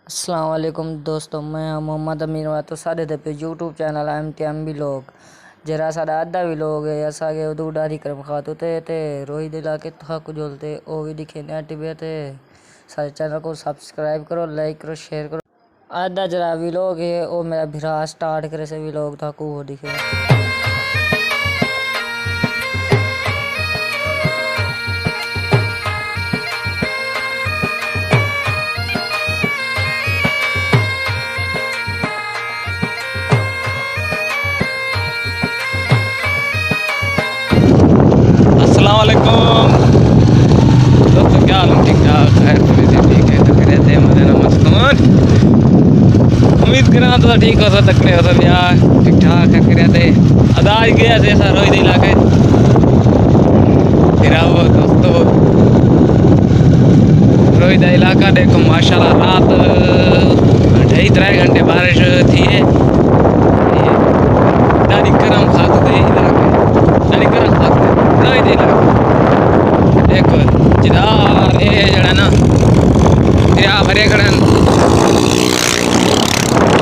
अस्सलाम वालेकुम दोस्तों, मैं मोहम्मद अमीर तो साढ़े पे यूट्यूब चैनल एम भी लोग जरा साढ़ा अद्धा भी लोग है असागे उदू डारी करम खाते ते रोहित इलाके थक जोलते वो भी दिखे नेट भी थे। सारे चैनल को सब्सक्राइब करो, लाइक करो, शेयर करो। आधा जरा भी लोग है वो मेरा भिरा स्टार्ट करे से भी लोग था को दिखे। अस्सलामुअलैकुम दोस्तों, क्या हाल है? ठीक ठाक खैर ठीक है तो फिर रहते हैं मजे मस्त। उम्मीद करा तो ठीक हो तकड़े हो सब यार, ठीक ठाक है। फिर रहते अदाज गया से ऐसा रोहित इलाके फिर आओ दोस्तों। रोहित इलाका देखो माशाल्लाह, रात 2.5-3 घंटे बारिश थी है। दादी करम खाते इलाके दादी करम खाते रोहित इलाका देखो जिदार ये जड़ा ना या भरे खड़न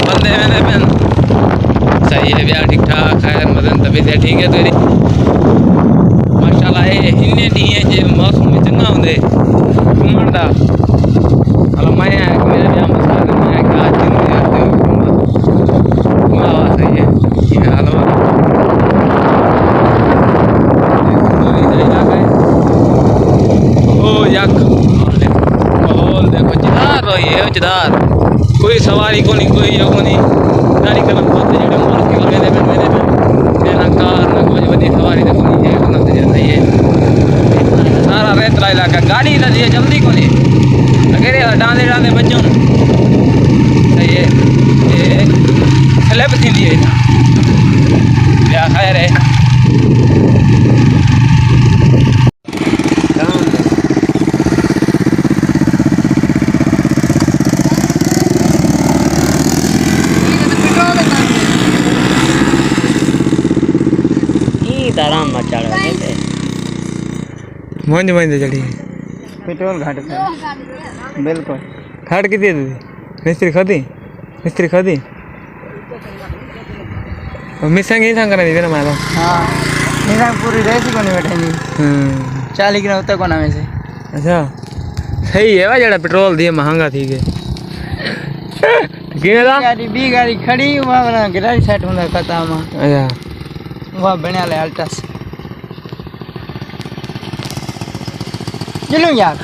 बंदे मैंने पेन सही है भैया, ठीक ठाक खैर मदन तबीयत ठीक है तेरी माशाल्लाह। ये इन्ने डी है जे मौसम में चंगा होंदे घूमण दा। हलो मैं मेरा भी मसला है, मैं का दिन यार घूमा सही है ये हाल है। माहौल देखो जिदार रही है जिदार, कोई सवारी को नहीं, कोई यो को नहीं। गाड़ी कलम खोलते जो मोर की मेरे पे ना कार ना कोई बड़ी सवारी तो नहीं है ना तो ये सारा रेतला इलाका गाड़ी ना ये जल्दी को नहीं अकेले डांदे डांदे बच्चों सही है। ये स्लैब थी है क्या खैर है। आराम मचा रहे थे मंज मंज चढ़ी पेट्रोल घाट बिल्कुल घाट कितनी दी मिस्त्री खादी मिसंग ही संग नहीं देना मालो। हाँ मिसंग पूरी रेसी को नहीं बैठेंगी 40 किलो तक कोना में से। अच्छा सही है भाई, जरा पेट्रोल दिए महंगा थी के गाड़ी खड़ी वहाँ गिराई सेट होना खत्म। अच्छा वहाँ बने वाले अल्ट्रास चलो यार।